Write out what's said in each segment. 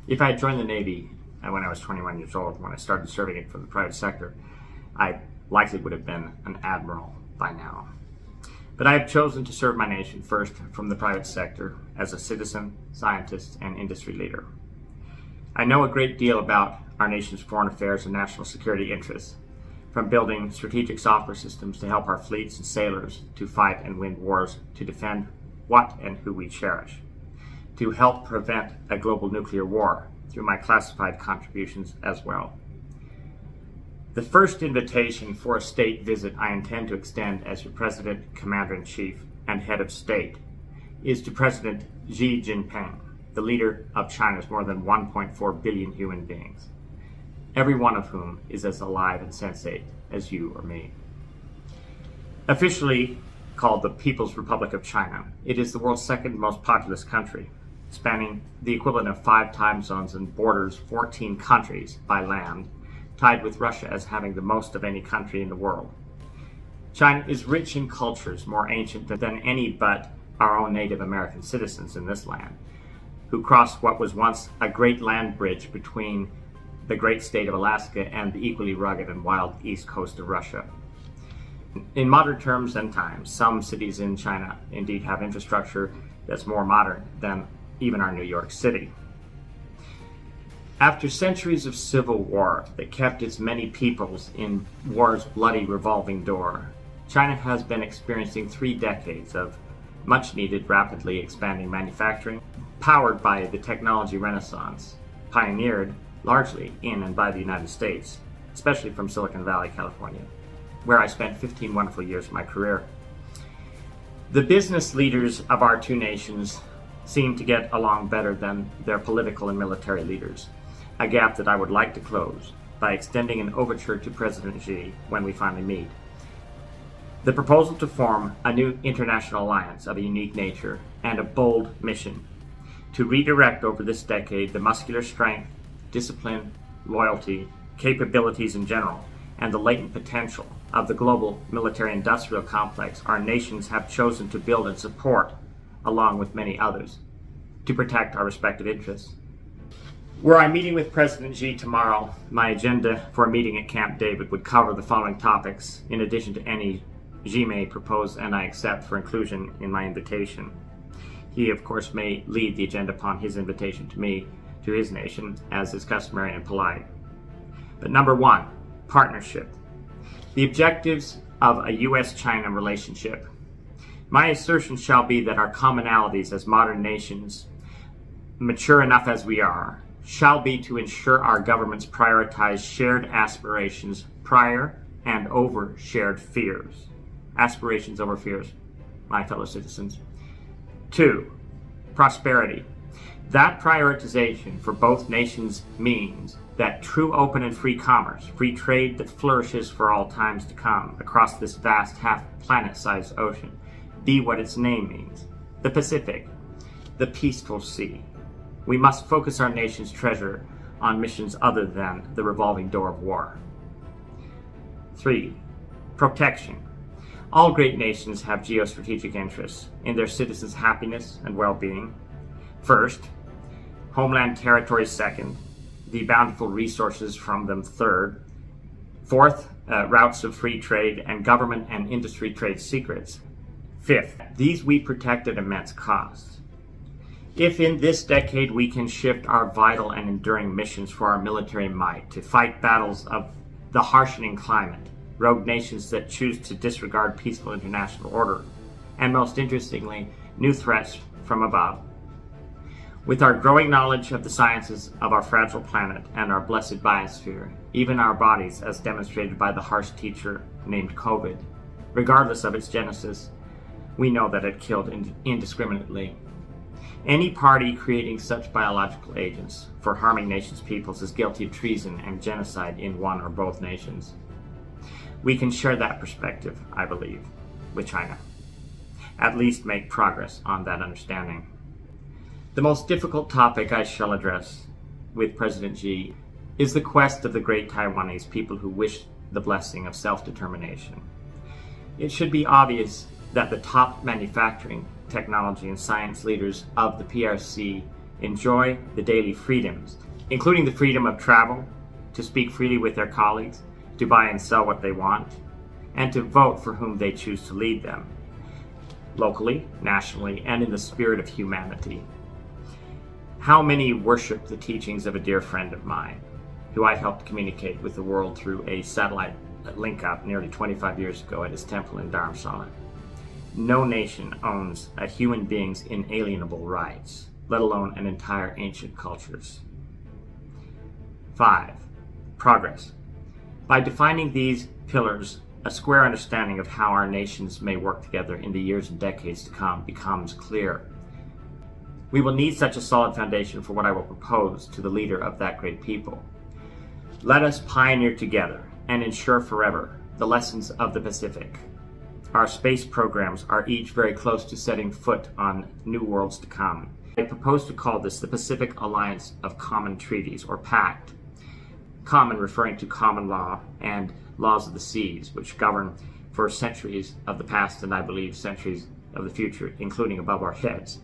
If I had joined the Navy when I was 21 years old, when I started serving it for the private sector, I likely would have been an admiral by now. But I have chosen to serve my nation first from the private sector as a citizen, scientist, and industry leader. I know a great deal about our nation's foreign affairs and national security interests, from building strategic software systems to help our fleets and sailors to fight and win wars to defend what and who we cherish, to help prevent a global nuclear war through my classified contributions as well. The first invitation for a state visit I intend to extend as your President, Commander-in-Chief, and Head of State is to President Xi Jinping, the leader of China's more than 1.4 billion human beings, every one of whom is as alive and sensate as you or me. Officially called the People's Republic of China, it is the world's second most populous country, spanning the equivalent of 5 time zones and borders 14 countries by land, tied with Russia as having the most of any country in the world. China is rich in cultures more ancient than any but our own Native American citizens in this land, who crossed what was once a great land bridge between the great state of Alaska and the equally rugged and wild east coast of Russia. In modern terms and times, some cities in China indeed have infrastructure that's more modern than even our New York City. After centuries of civil war that kept its many peoples in war's bloody revolving door, China has been experiencing 3 decades of much-needed, rapidly expanding manufacturing, powered by the technology renaissance, pioneered largely in and by the United States, especially from Silicon Valley, California, where I spent 15 wonderful years of my career. The business leaders of our 2 nations seem to get along better than their political and military leaders, a gap that I would like to close by extending an overture to President Xi when we finally meet. The proposal to form a new international alliance of a unique nature and a bold mission to redirect over this decade the muscular strength, discipline, loyalty, capabilities in general, and the latent potential of the global military-industrial complex our nations have chosen to build and support, along with many others, to protect our respective interests. Were I meeting with President Xi tomorrow, my agenda for a meeting at Camp David would cover the following topics, in addition to any Xi may propose and I accept for inclusion in my invitation. He, of course, may lead the agenda upon his invitation to me, to his nation, as is customary and polite. But number 1, partnership. The objectives of a U.S.-China relationship. My assertion shall be that our commonalities as modern nations, mature enough as we are, shall be to ensure our governments prioritize shared aspirations prior and over shared fears. Aspirations over fears, my fellow citizens. 2, prosperity. That prioritization for both nations means that true open and free commerce, free trade that flourishes for all times to come across this vast half-planet-sized ocean, be what its name means, the Pacific, the peaceful sea. We must focus our nation's treasure on missions other than the revolving door of war. 3, protection. All great nations have geostrategic interests in their citizens' happiness and well-being. First, homeland territories second, the bountiful resources from them third. Fourth, routes of free trade and government and industry trade secrets. Fifth, these we protect at immense cost. If in this decade we can shift our vital and enduring missions for our military might to fight battles of the harshening climate, rogue nations that choose to disregard peaceful international order, and most interestingly, new threats from above, with our growing knowledge of the sciences of our fragile planet and our blessed biosphere, even our bodies as demonstrated by the harsh teacher named COVID, regardless of its genesis, we know that it killed indiscriminately. Any party creating such biological agents for harming nations' peoples is guilty of treason and genocide in one or both nations. We can share that perspective, I believe, with China. At least make progress on that understanding. The most difficult topic I shall address with President Xi is the quest of the great Taiwanese people who wish the blessing of self-determination. It should be obvious that the top manufacturing, technology, and science leaders of the PRC enjoy the daily freedoms, including the freedom of travel, to speak freely with their colleagues, to buy and sell what they want, and to vote for whom they choose to lead them, locally, nationally, and in the spirit of humanity. How many worship the teachings of a dear friend of mine, who I helped communicate with the world through a satellite link-up nearly 25 years ago at his temple in Dharamsala. No nation owns a human being's inalienable rights, let alone an entire ancient cultures. 5. Progress. By defining these pillars, a square understanding of how our nations may work together in the years and decades to come becomes clear. We will need such a solid foundation for what I will propose to the leader of that great people. Let us pioneer together and ensure forever the lessons of the Pacific. Our space programs are each very close to setting foot on new worlds to come. I propose to call this the Pacific Alliance of Common Treaties, or PACT. Common referring to common law and laws of the seas, which govern for centuries of the past and I believe centuries of the future, including above our heads.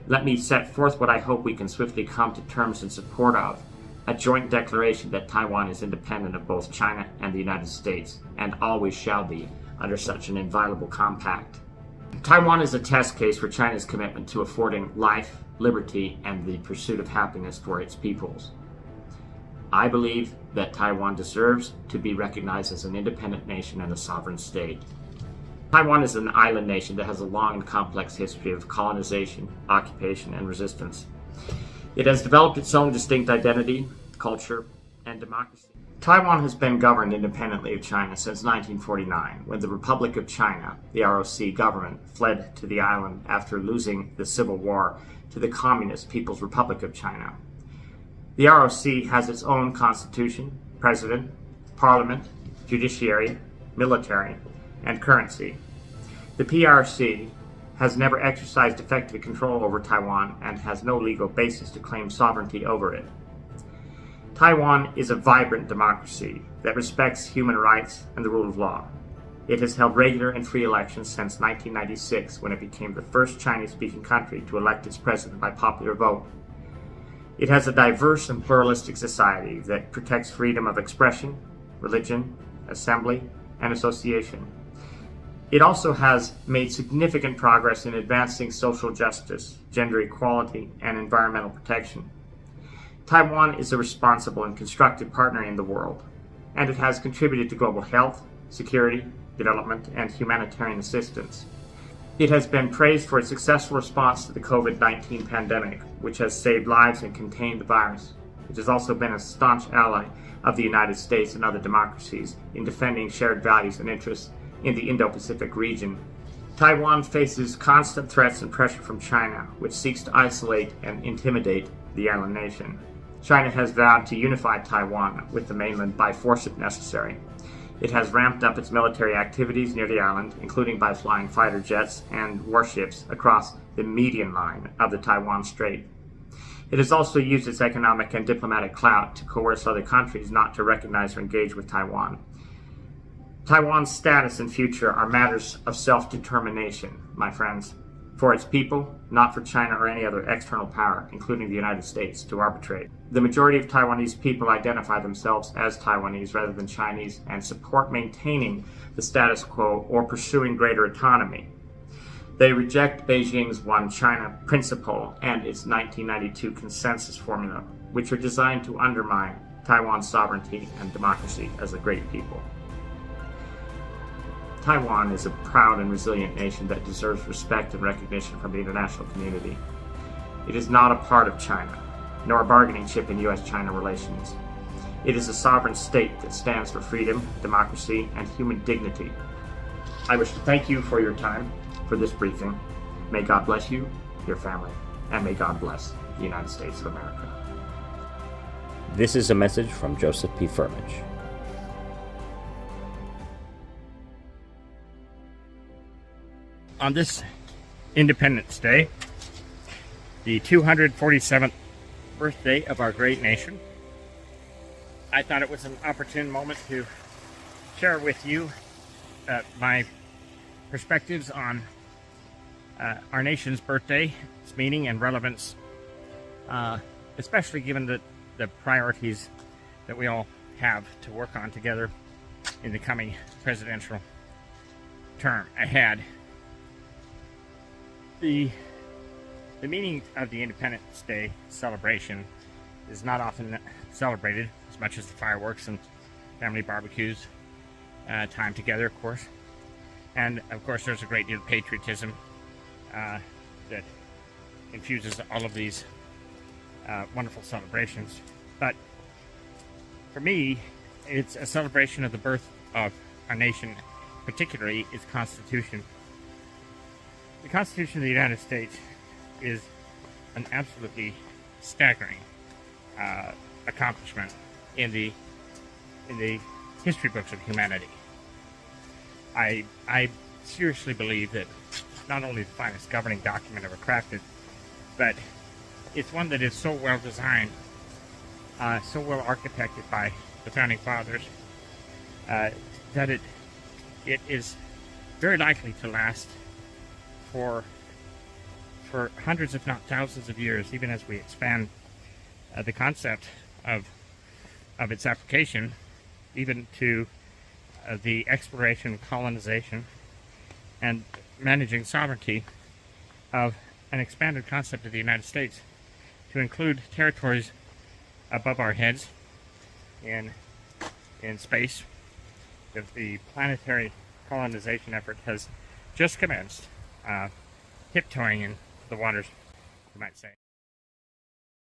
Let me set forth what I hope we can swiftly come to terms in support of: a joint declaration that Taiwan is independent of both China and the United States, and always shall be, under such an inviolable compact. Taiwan is a test case for China's commitment to affording life, liberty, and the pursuit of happiness for its peoples. I believe that Taiwan deserves to be recognized as an independent nation and a sovereign state. Taiwan is an island nation that has a long and complex history of colonization, occupation, and resistance. It has developed its own distinct identity, culture, and democracy. Taiwan has been governed independently of China since 1949, when the Republic of China, the ROC government, fled to the island after losing the Civil War to the Communist People's Republic of China. The ROC has its own constitution, president, parliament, judiciary, military, and currency. The PRC has never exercised effective control over Taiwan and has no legal basis to claim sovereignty over it. Taiwan is a vibrant democracy that respects human rights and the rule of law. It has held regular and free elections since 1996, when it became the first Chinese-speaking country to elect its president by popular vote. It has a diverse and pluralistic society that protects freedom of expression, religion, assembly, and association. It also has made significant progress in advancing social justice, gender equality, and environmental protection. Taiwan is a responsible and constructive partner in the world, and it has contributed to global health, security, development, and humanitarian assistance. It has been praised for its successful response to the COVID-19 pandemic, which has saved lives and contained the virus. It has also been a staunch ally of the United States and other democracies in defending shared values and interests in the Indo-Pacific region. Taiwan faces constant threats and pressure from China, which seeks to isolate and intimidate the island nation. China has vowed to unify Taiwan with the mainland by force if necessary. It has ramped up its military activities near the island, including by flying fighter jets and warships across the median line of the Taiwan Strait. It has also used its economic and diplomatic clout to coerce other countries not to recognize or engage with Taiwan. Taiwan's status and future are matters of self-determination, my friends, for its people, not for China or any other external power, including the United States, to arbitrate. The majority of Taiwanese people identify themselves as Taiwanese rather than Chinese and support maintaining the status quo or pursuing greater autonomy. They reject Beijing's One China principle and its 1992 consensus formula, which are designed to undermine Taiwan's sovereignty and democracy as a great people. Taiwan is a proud and resilient nation that deserves respect and recognition from the international community. It is not a part of China, nor a bargaining chip in U.S.-China relations. It is a sovereign state that stands for freedom, democracy, and human dignity. I wish to thank you for your time for this briefing. May God bless you, your family, and may God bless the United States of America. This is a message from Joseph P. Firmage. On this Independence Day, the 247th birthday of our great nation, I thought it was an opportune moment to share with you my perspectives on our nation's birthday, its meaning and relevance especially given the priorities that we all have to work on together in the coming presidential term ahead. The meaning of the Independence Day celebration is not often celebrated as much as the fireworks and family barbecues, time together, of course. And of course, there's a great deal of patriotism that infuses all of these wonderful celebrations. But for me, it's a celebration of the birth of our nation, particularly its Constitution. The Constitution of the United States is an absolutely staggering accomplishment in the history books of humanity. I seriously believe that not only the finest governing document ever crafted, but it's one that is so well designed, so well architected by the founding fathers, that it is very likely to last for hundreds, if not thousands of years, even as we expand the concept of its application, even to the exploration, colonization, and managing sovereignty of an expanded concept of the United States to include territories above our heads in space. The planetary colonization effort has just commenced, tiptoeing in the waters, you might say.